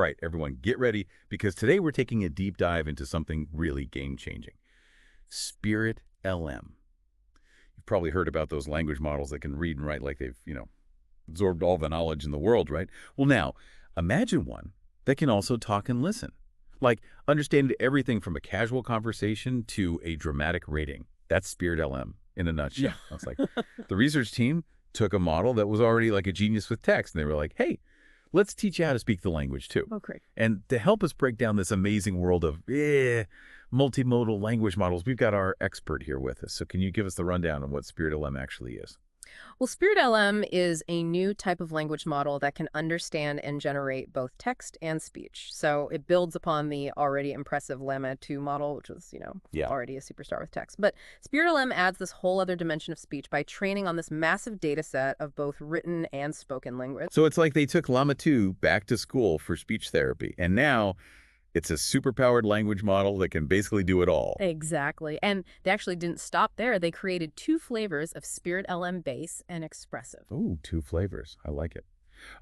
right, everyone, get ready, because today we're taking a deep dive into something really game-changing. Spirit LM. You've probably heard about those language models that can read and write like they've, absorbed all the knowledge in the world, right? Well, now, imagine one that can also talk and listen. Like, understand everything from a casual conversation to a dramatic rating. That's Spirit LM in a nutshell. Yeah. I was like, the research team took a model that was already like a genius with text, and they were like, hey, let's teach you how to speak the language too. Oh, great. And to help us break down this amazing world of multimodal language models, we've got our expert here with us. So can you give us the rundown on what Spirit LM actually is? Well, Spirit LM is a new type of language model that can understand and generate both text and speech. So it builds upon the already impressive Llama 2 model, which was, Yeah. already a superstar with text. But Spirit LM adds this whole other dimension of speech by training on this massive data set of both written and spoken language. So it's like they took Llama 2 back to school for speech therapy, and now it's a superpowered language model that can basically do it all. Exactly. And they actually didn't stop there. They created 2 flavors of Spirit LM base and expressive. Ooh, 2 flavors. I like it.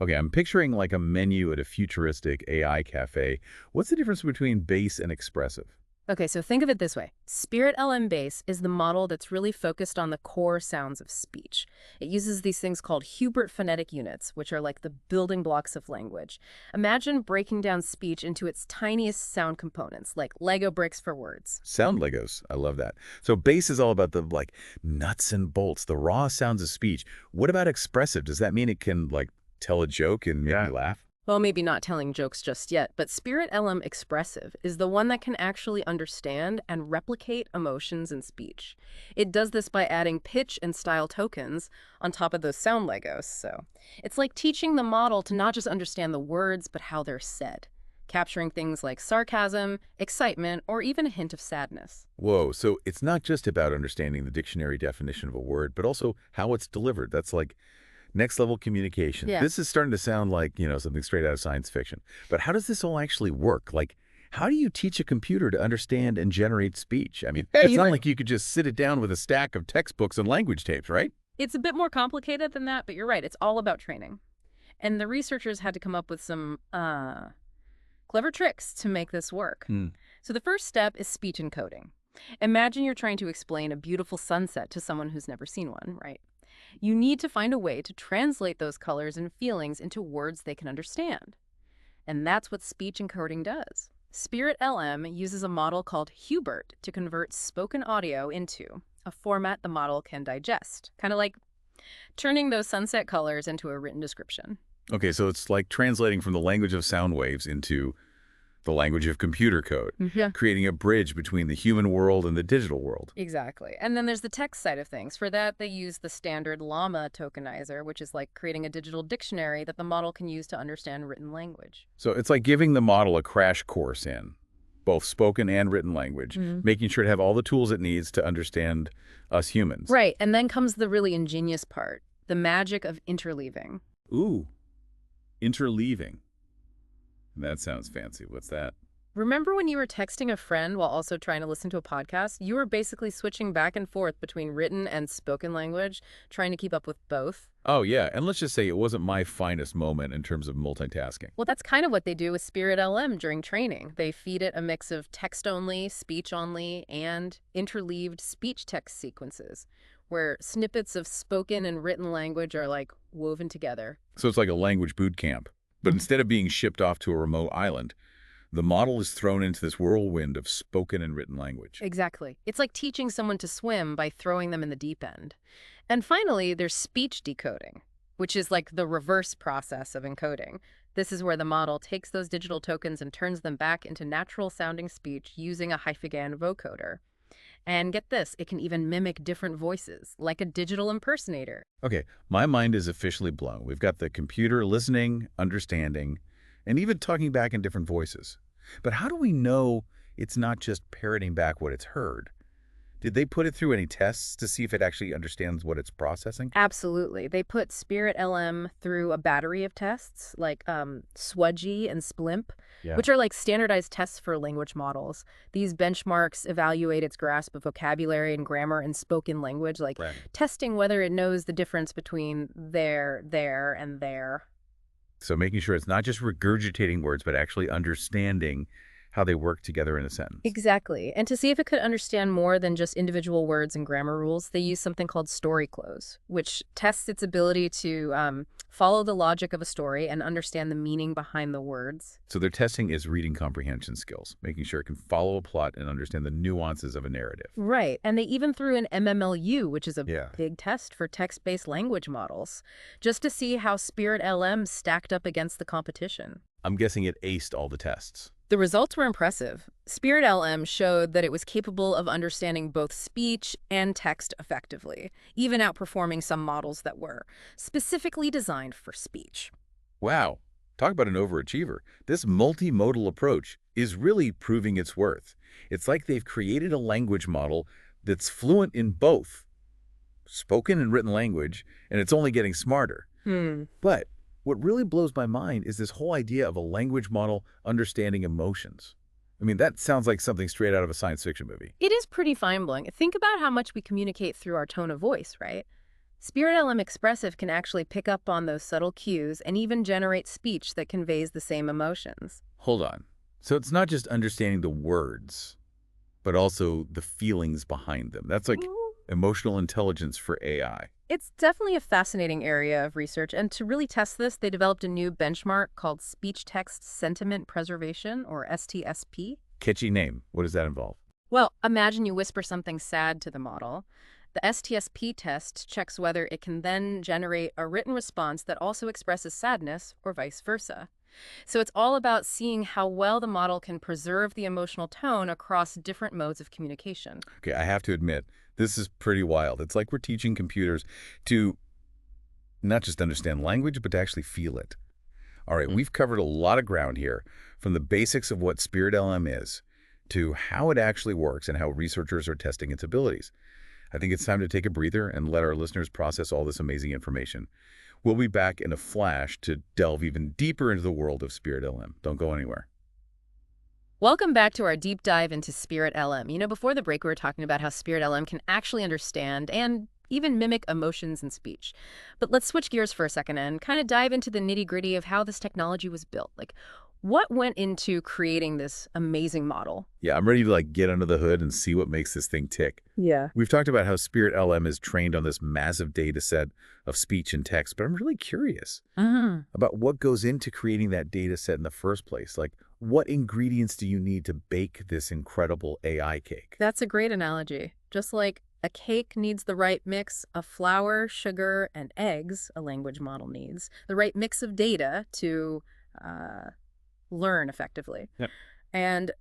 Okay, I'm picturing like a menu at a futuristic AI cafe. What's the difference between base and expressive? Okay, so think of it this way. Spirit LM base is the model that's really focused on the core sounds of speech. It uses these things called Hubert phonetic units, which are like the building blocks of language. Imagine breaking down speech into its tiniest sound components, like Lego bricks for words. Sound Legos. I love that. So base is all about the like nuts and bolts, the raw sounds of speech. What about expressive? Does that mean it can like tell a joke and make you laugh? Well, maybe not telling jokes just yet, but Spirit LM expressive is the one that can actually understand and replicate emotions in speech. It does this by adding pitch and style tokens on top of those sound Legos. So it's like teaching the model to not just understand the words, but how they're said, capturing things like sarcasm, excitement, or even a hint of sadness. Whoa, so it's not just about understanding the dictionary definition of a word, but also how it's delivered. That's like next level communication. Yeah. This is starting to sound like, something straight out of science fiction. But how does this all actually work? Like, how do you teach a computer to understand and generate speech? I mean, it's not like you could just sit it down with a stack of textbooks and language tapes, right? It's a bit more complicated than that, but you're right. It's all about training. And the researchers had to come up with some clever tricks to make this work. So the first step is speech encoding. Imagine you're trying to explain a beautiful sunset to someone who's never seen one, right? You need to find a way to translate those colors and feelings into words they can understand. And that's what speech encoding does. Spirit LM uses a model called Hubert to convert spoken audio into a format the model can digest, kind of like turning those sunset colors into a written description. Okay, so it's like translating from the language of sound waves into the language of computer code, Yeah. creating a bridge between the human world and the digital world. Exactly. And then there's the text side of things. For that, they use the standard llama tokenizer, which is like creating a digital dictionary that the model can use to understand written language. So it's like giving the model a crash course in both spoken and written language, making sure to have all the tools it needs to understand us humans. Right. And then comes the really ingenious part, the magic of interleaving. Ooh, interleaving. That sounds fancy. What's that? Remember when you were texting a friend while also trying to listen to a podcast? You were basically switching back and forth between written and spoken language, trying to keep up with both. Oh, yeah. And let's just say it wasn't my finest moment in terms of multitasking. Well, that's kind of what they do with Spirit LM during training. They feed it a mix of text-only, speech-only, and interleaved speech-text sequences, where snippets of spoken and written language are like woven together. So it's like a language boot camp. But instead of being shipped off to a remote island, the model is thrown into this whirlwind of spoken and written language. Exactly. It's like teaching someone to swim by throwing them in the deep end. And finally, there's speech decoding, which is like the reverse process of encoding. This is where the model takes those digital tokens and turns them back into natural-sounding speech using a Hyphagan vocoder. And get this, it can even mimic different voices, like a digital impersonator. Okay, my mind is officially blown. We've got the computer listening, understanding, and even talking back in different voices. But how do we know it's not just parroting back what it's heard? Did they put it through any tests to see if it actually understands what it's processing? Absolutely. They put Spirit LM through a battery of tests, like SWUDGY and SPLIMP, which are like standardized tests for language models. These benchmarks evaluate its grasp of vocabulary and grammar in spoken language, like testing whether it knows the difference between there, and there. So making sure it's not just regurgitating words, but actually understanding how they work together in a sentence. Exactly. And to see if it could understand more than just individual words and grammar rules, they use something called story close, which tests its ability to follow the logic of a story and understand the meaning behind the words. So their testing is reading comprehension skills, making sure it can follow a plot and understand the nuances of a narrative. Right. And they even threw in MMLU, which is a Yeah. big test for text-based language models, just to see how Spirit LM stacked up against the competition. I'm guessing it aced all the tests. The results were impressive. Spirit LM showed that it was capable of understanding both speech and text effectively, even outperforming some models that were specifically designed for speech. Wow. Talk about an overachiever. This multimodal approach is really proving its worth. It's like they've created a language model that's fluent in both spoken and written language, and it's only getting smarter. But what really blows my mind is this whole idea of a language model understanding emotions. I mean, that sounds like something straight out of a science fiction movie. It is pretty mind-blowing. Think about how much we communicate through our tone of voice, right? Spirit LM Expressive can actually pick up on those subtle cues and even generate speech that conveys the same emotions. Hold on. So it's not just understanding the words, but also the feelings behind them. That's like emotional intelligence for AI. It's definitely a fascinating area of research, and to really test this, they developed a new benchmark called Speech-Text Sentiment Preservation, or STSP. Catchy name. What does that involve? Well, imagine you whisper something sad to the model. The STSP test checks whether it can then generate a written response that also expresses sadness, or vice versa. So it's all about seeing how well the model can preserve the emotional tone across different modes of communication. Okay, I have to admit, this is pretty wild. It's like we're teaching computers to not just understand language, but to actually feel it. All right, we've covered a lot of ground here, from the basics of what Spirit LM is to how it actually works and how researchers are testing its abilities. I think it's time to take a breather and let our listeners process all this amazing information. We'll be back in a flash to delve even deeper into the world of Spirit LM. Don't go anywhere. Welcome back to our deep dive into Spirit LM. You know, before the break, we were talking about how Spirit LM can actually understand and even mimic emotions in speech. But let's switch gears for a second and kind of dive into the nitty-gritty of how this technology was built. Like, what went into creating this amazing model? Yeah, I'm ready to get under the hood and see what makes this thing tick. Yeah. We've talked about how Spirit LM is trained on this massive data set of speech and text, but I'm really curious about what goes into creating that data set in the first place. Like, what ingredients do you need to bake this incredible AI cake? That's a great analogy. Just like a cake needs the right mix of flour, sugar, and eggs, a language model needs the right mix of data to learn effectively. Yep. And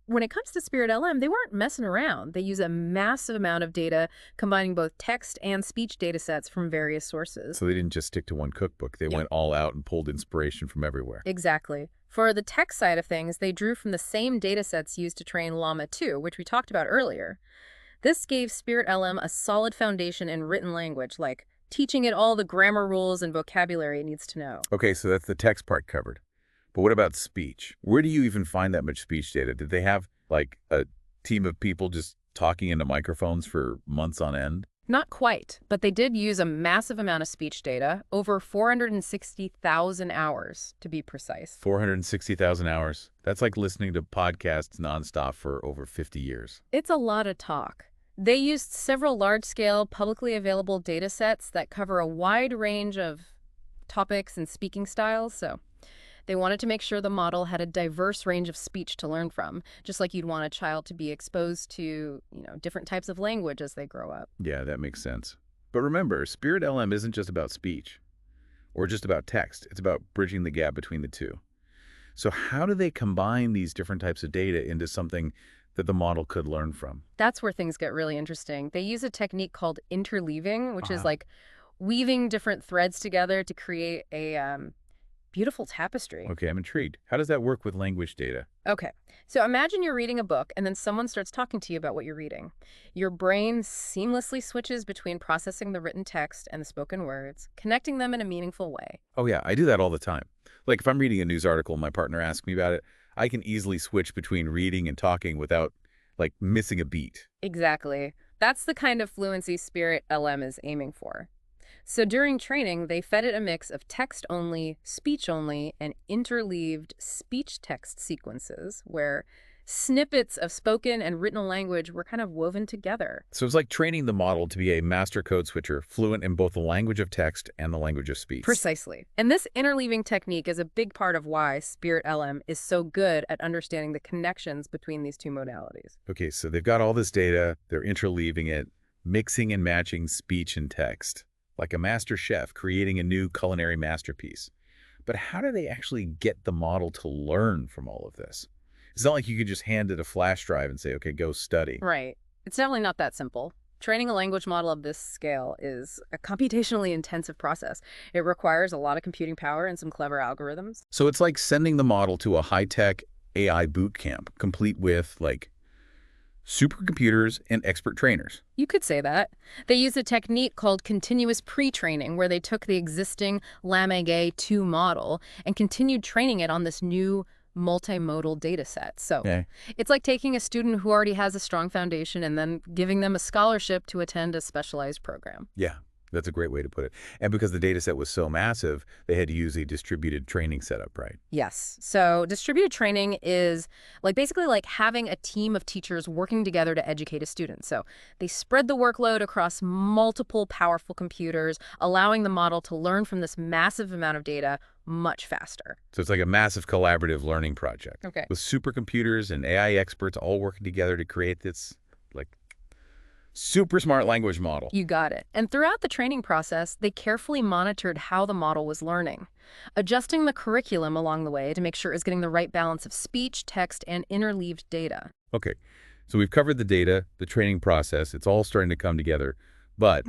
when it comes to Spirit LM, they weren't messing around. They use a massive amount of data, combining both text and speech data sets from various sources. So they didn't just stick to one cookbook. They went all out and pulled inspiration from everywhere. Exactly. For the text side of things, they drew from the same data sets used to train Llama 2, which we talked about earlier. This gave Spirit LM a solid foundation in written language, like teaching it all the grammar rules and vocabulary it needs to know. Okay, so that's the text part covered. But what about speech? Where do you even find that much speech data? Did they have, a team of people just talking into microphones for months on end? Not quite, but they did use a massive amount of speech data, over 460,000 hours to be precise. 460,000 hours. That's like listening to podcasts nonstop for over 50 years. It's a lot of talk. They used several large-scale, publicly available data sets that cover a wide range of topics and speaking styles, so they wanted to make sure the model had a diverse range of speech to learn from, just like you'd want a child to be exposed to, different types of language as they grow up. Yeah, that makes sense. But remember, Spirit LM isn't just about speech or just about text. It's about bridging the gap between the two. So how do they combine these different types of data into something that the model could learn from? That's where things get really interesting. They use a technique called interleaving, which is like weaving different threads together to create a beautiful tapestry. Okay, I'm intrigued. How does that work with language data? Okay, so imagine you're reading a book and then someone starts talking to you about what you're reading. Your brain seamlessly switches between processing the written text and the spoken words, connecting them in a meaningful way. Oh yeah, I do that all the time. Like if I'm reading a news article and my partner asks me about it, I can easily switch between reading and talking without, missing a beat. Exactly. That's the kind of fluency Spirit LM is aiming for. So during training, they fed it a mix of text only, speech only, and interleaved speech text sequences where snippets of spoken and written language were kind of woven together. So it's like training the model to be a master code switcher, fluent in both the language of text and the language of speech. Precisely. And this interleaving technique is a big part of why Spirit LM is so good at understanding the connections between these two modalities. Okay, so they've got all this data, they're interleaving it, mixing and matching speech and text, like a master chef creating a new culinary masterpiece. But how do they actually get the model to learn from all of this? It's not like you could just hand it a flash drive and say, okay, go study. Right. It's definitely not that simple. Training a language model of this scale is a computationally intensive process. It requires a lot of computing power and some clever algorithms. So it's like sending the model to a high-tech AI boot camp, complete with, like, supercomputers and expert trainers. You could say that. They used a technique called continuous pre-training, where they took the existing LAMEG 2 model and continued training it on this new multimodal data set. So Okay. it's like taking a student who already has a strong foundation and then giving them a scholarship to attend a specialized program. Yeah, that's a great way to put it. And because the data set was so massive, they had to use a distributed training setup, right? Yes. So distributed training is basically like having a team of teachers working together to educate a student. So they spread the workload across multiple powerful computers, allowing the model to learn from this massive amount of data much faster. So it's like a massive collaborative learning project. Okay. With supercomputers and AI experts all working together to create this, like, super smart language model. You got it. And throughout the training process, they carefully monitored how the model was learning, adjusting the curriculum along the way to make sure it was getting the right balance of speech, text, and interleaved data. Okay, so we've covered the data, the training process. It's all starting to come together. But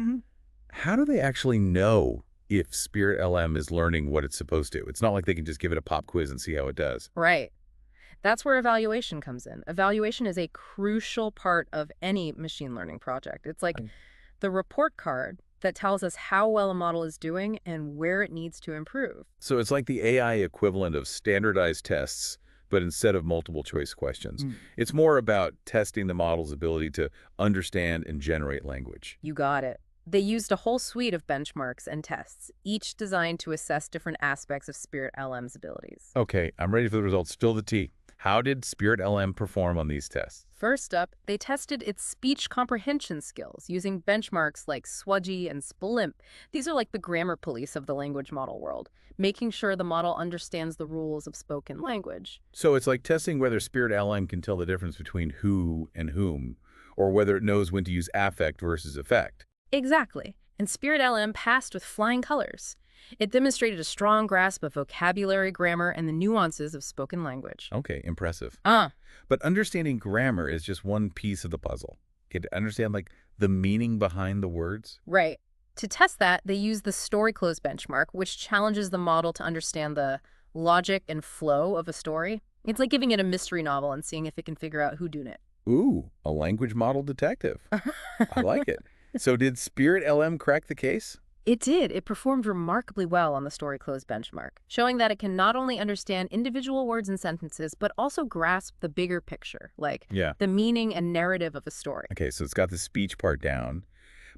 how do they actually know if Spirit LM is learning what it's supposed to? It's not like they can just give it a pop quiz and see how it does. Right. That's where evaluation comes in. Evaluation is a crucial part of any machine learning project. It's like the report card that tells us how well a model is doing and where it needs to improve. So it's like the AI equivalent of standardized tests, but instead of multiple choice questions. It's more about testing the model's ability to understand and generate language. You got it. They used a whole suite of benchmarks and tests, each designed to assess different aspects of Spirit LM's abilities. Okay, I'm ready for the results. Spill the tea. How did Spirit LM perform on these tests? First up, they tested its speech comprehension skills using benchmarks like SWOGI and SPLIMP. These are like the grammar police of the language model world, making sure the model understands the rules of spoken language. So it's like testing whether Spirit LM can tell the difference between who and whom, or whether it knows when to use affect versus effect. Exactly. And Spirit LM passed with flying colors. It demonstrated a strong grasp of vocabulary, grammar, and the nuances of spoken language. Okay, impressive. Ah, But understanding grammar is just one piece of the puzzle. You have to understand, like, the meaning behind the words. right. To test that, they used the story close benchmark, which challenges the model to understand the logic and flow of a story. It's like giving it a mystery novel and seeing if it can figure out whodunit it. Ooh, a language model detective. I like it. So did Spirit LM crack the case? It did. It performed remarkably well on the story close benchmark, showing that it can not only understand individual words and sentences, but also grasp the bigger picture, like Yeah. the meaning and narrative of a story. Okay, so it's got the speech part down.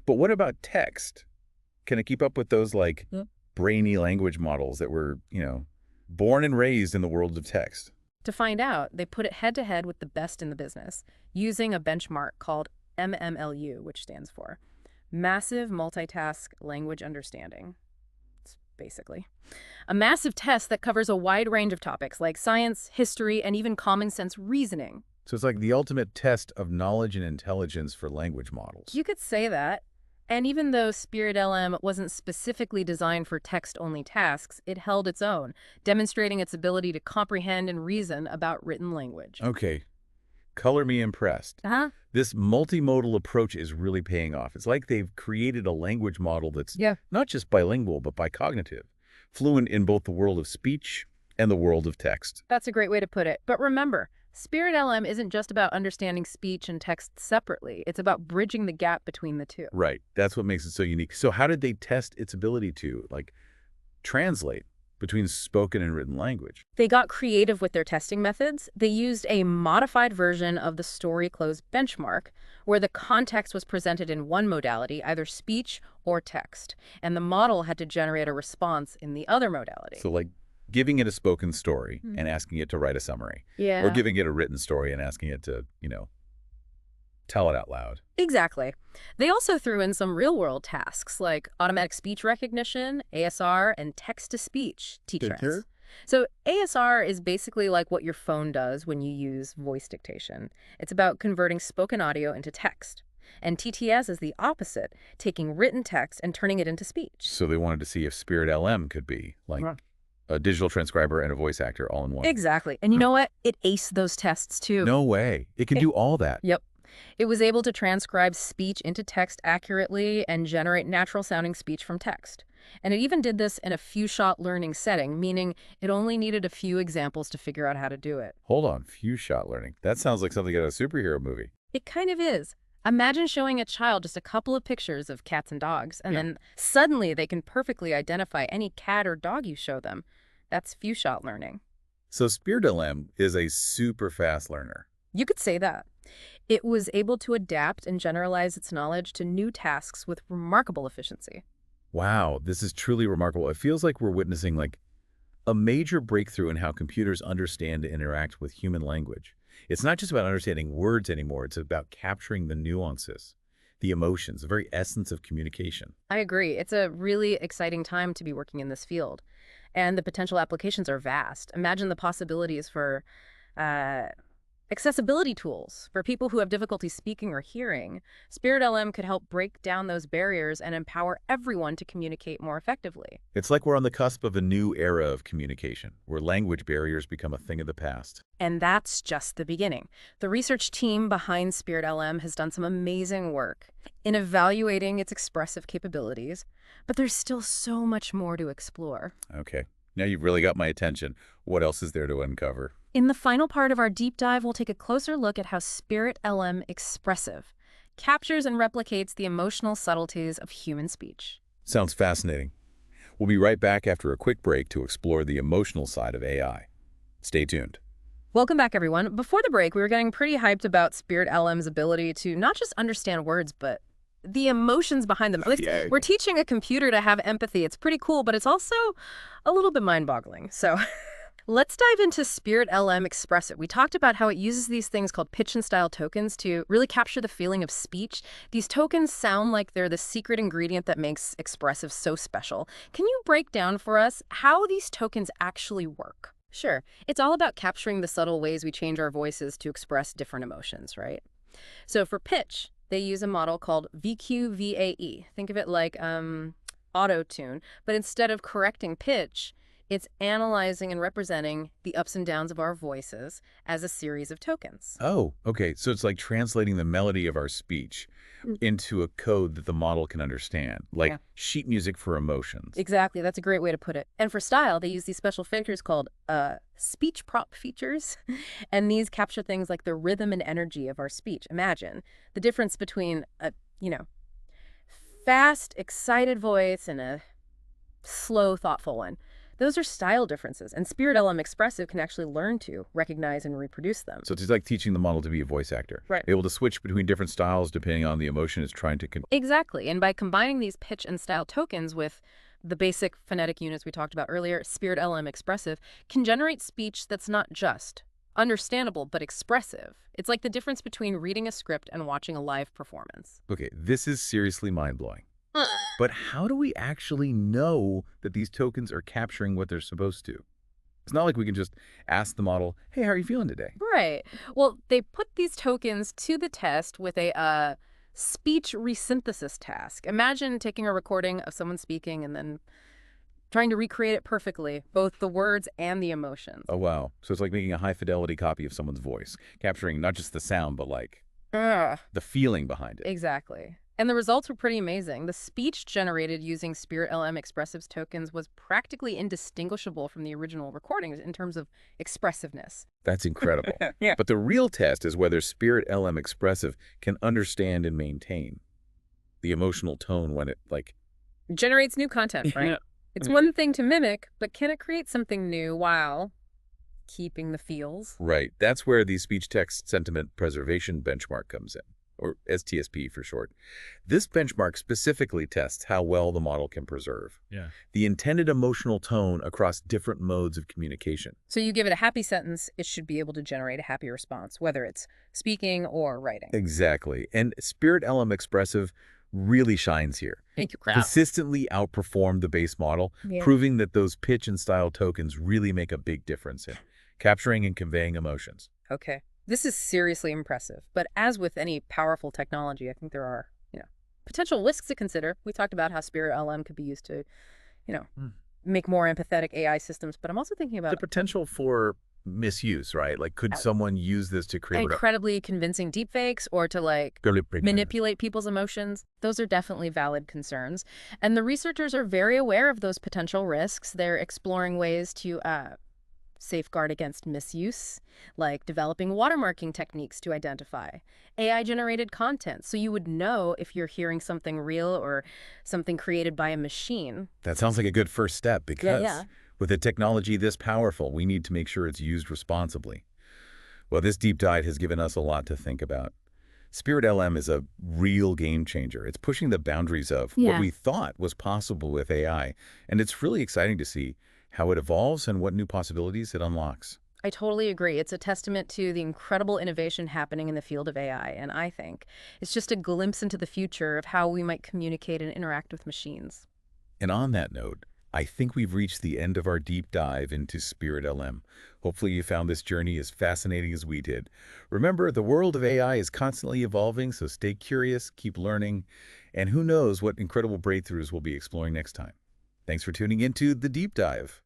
But what about text? Can it keep up with those, like, brainy language models that were, born and raised in the world of text? To find out, they put it head-to-head with the best in the business, using a benchmark called MMLU, which stands for Massive Multitask Language Understanding. It's basically a massive test that covers a wide range of topics like science, history, and even common sense reasoning. So it's like the ultimate test of knowledge and intelligence for language models. You could say that. And even though Spirit LM wasn't specifically designed for text-only tasks, it held its own, demonstrating its ability to comprehend and reason about written language. Okay, color me impressed. Uh-huh. This multimodal approach is really paying off. It's like they've created a language model that's not just bilingual, but bicognitive, fluent in both the world of speech and the world of text. That's a great way to put it. But remember, Spirit LM isn't just about understanding speech and text separately. It's about bridging the gap between the two. Right. That's what makes it so unique. So how did they test its ability to, like, translate between spoken and written language. They got creative with their testing methods. They used a modified version of the story close benchmark, where the context was presented in one modality, either speech or text, and the model had to generate a response in the other modality. So like giving it a spoken story and asking it to write a summary. Yeah. Or giving it a written story and asking it to, tell it out loud. Exactly. They also threw in some real-world tasks like automatic speech recognition, ASR, and text-to-speech, T-Trans. So ASR is basically like what your phone does when you use voice dictation. It's about converting spoken audio into text. And TTS is the opposite, taking written text and turning it into speech. So they wanted to see if Spirit LM could be like a digital transcriber and a voice actor all in one. Exactly. And you know what? It aced those tests too. No way. It can do all that. Yep. It was able to transcribe speech into text accurately and generate natural-sounding speech from text. And it even did this in a few-shot learning setting, meaning it only needed a few examples to figure out how to do it. Hold on, few-shot learning. That sounds like something out of a superhero movie. It kind of is. Imagine showing a child just a couple of pictures of cats and dogs, and then suddenly they can perfectly identify any cat or dog you show them. That's few-shot learning. So Spirit LM is a super fast learner. You could say that. It was able to adapt and generalize its knowledge to new tasks with remarkable efficiency. Wow, this is truly remarkable. It feels like we're witnessing like a major breakthrough in how computers understand and interact with human language. It's not just about understanding words anymore. It's about capturing the nuances, the emotions, the very essence of communication. I agree. It's a really exciting time to be working in this field. And the potential applications are vast. Imagine the possibilities for accessibility tools for people who have difficulty speaking or hearing. Spirit LM could help break down those barriers and empower everyone to communicate more effectively. It's like we're on the cusp of a new era of communication, where language barriers become a thing of the past. And that's just the beginning. The research team behind Spirit LM has done some amazing work in evaluating its expressive capabilities, but there's still so much more to explore. Okay, now you've really got my attention. What else is there to uncover? In the final part of our deep dive, we'll take a closer look at how Spirit LM Expressive captures and replicates the emotional subtleties of human speech. Sounds fascinating. We'll be right back after a quick break to explore the emotional side of AI. Stay tuned. Welcome back, everyone. Before the break, we were getting pretty hyped about Spirit LM's ability to not just understand words, but the emotions behind them. At least we're teaching a computer to have empathy. It's pretty cool, but it's also a little bit mind-boggling. So let's dive into Spirit LM Expressive. We talked about how it uses these things called pitch and style tokens to really capture the feeling of speech. These tokens sound like they're the secret ingredient that makes Expressive so special. Can you break down for us how these tokens actually work? Sure. It's all about capturing the subtle ways we change our voices to express different emotions, right? So for pitch, they use a model called VQVAE. Think of it like auto-tune, but instead of correcting pitch, it's analyzing and representing the ups and downs of our voices as a series of tokens. Oh, okay. So it's like translating the melody of our speech into a code that the model can understand, like sheet music for emotions. Exactly. That's a great way to put it. And for style, they use these special features called speech prop features. And these capture things like the rhythm and energy of our speech. Imagine the difference between a, fast, excited voice and a slow, thoughtful one. Those are style differences, and Spirit LM Expressive can actually learn to recognize and reproduce them. So it's like teaching the model to be a voice actor. Right. Able to switch between different styles depending on the emotion it's trying to Exactly, and by combining these pitch and style tokens with the basic phonetic units we talked about earlier, Spirit LM Expressive can generate speech that's not just understandable, but expressive. It's like the difference between reading a script and watching a live performance. Okay, this is seriously mind-blowing. But how do we actually know that these tokens are capturing what they're supposed to? It's not like we can just ask the model, hey, how are you feeling today? Right. Well, they put these tokens to the test with a speech resynthesis task. Imagine taking a recording of someone speaking and then trying to recreate it perfectly, both the words and the emotions. Oh, wow. So it's like making a high-fidelity copy of someone's voice, capturing not just the sound, but like the feeling behind it. Exactly. And the results were pretty amazing. The speech generated using Spirit LM Expressive's tokens was practically indistinguishable from the original recordings in terms of expressiveness. That's incredible. But the real test is whether Spirit LM Expressive can understand and maintain the emotional tone when it, Generates new content, right? It's one thing to mimic, but can it create something new while keeping the feels? Right. That's where the speech-text sentiment preservation benchmark comes in, or STSP for short. This benchmark specifically tests how well the model can preserve the intended emotional tone across different modes of communication. So you give it a happy sentence, it should be able to generate a happy response, whether it's speaking or writing. Exactly. And Spirit LM Expressive really shines here. Thank you, crowd. Consistently outperformed the base model, Yeah. proving that those pitch and style tokens really make a big difference in capturing and conveying emotions. Okay. This is seriously impressive. But as with any powerful technology, I think there are, potential risks to consider. We talked about how Spirit LM could be used to, you know, make more empathetic AI systems. But I'm also thinking The about potential for misuse, right? Like, could someone use this to create incredibly convincing deepfakes or to manipulate people's emotions. Those are definitely valid concerns. And the researchers are very aware of those potential risks. They're exploring ways to safeguard against misuse, like developing watermarking techniques to identify AI-generated content, so you would know if you're hearing something real or something created by a machine. That sounds like a good first step because Yeah. with a technology this powerful, we need to make sure it's used responsibly. Well, this deep dive has given us a lot to think about. Spirit LM is a real game changer. It's pushing the boundaries of what we thought was possible with AI, and it's really exciting to see how it evolves and what new possibilities it unlocks. I totally agree. It's a testament to the incredible innovation happening in the field of AI, and I think it's just a glimpse into the future of how we might communicate and interact with machines. And on that note, I think we've reached the end of our deep dive into Spirit LM. Hopefully you found this journey as fascinating as we did. Remember, the world of AI is constantly evolving, so stay curious, keep learning, and who knows what incredible breakthroughs we'll be exploring next time. Thanks for tuning into The Deep Dive.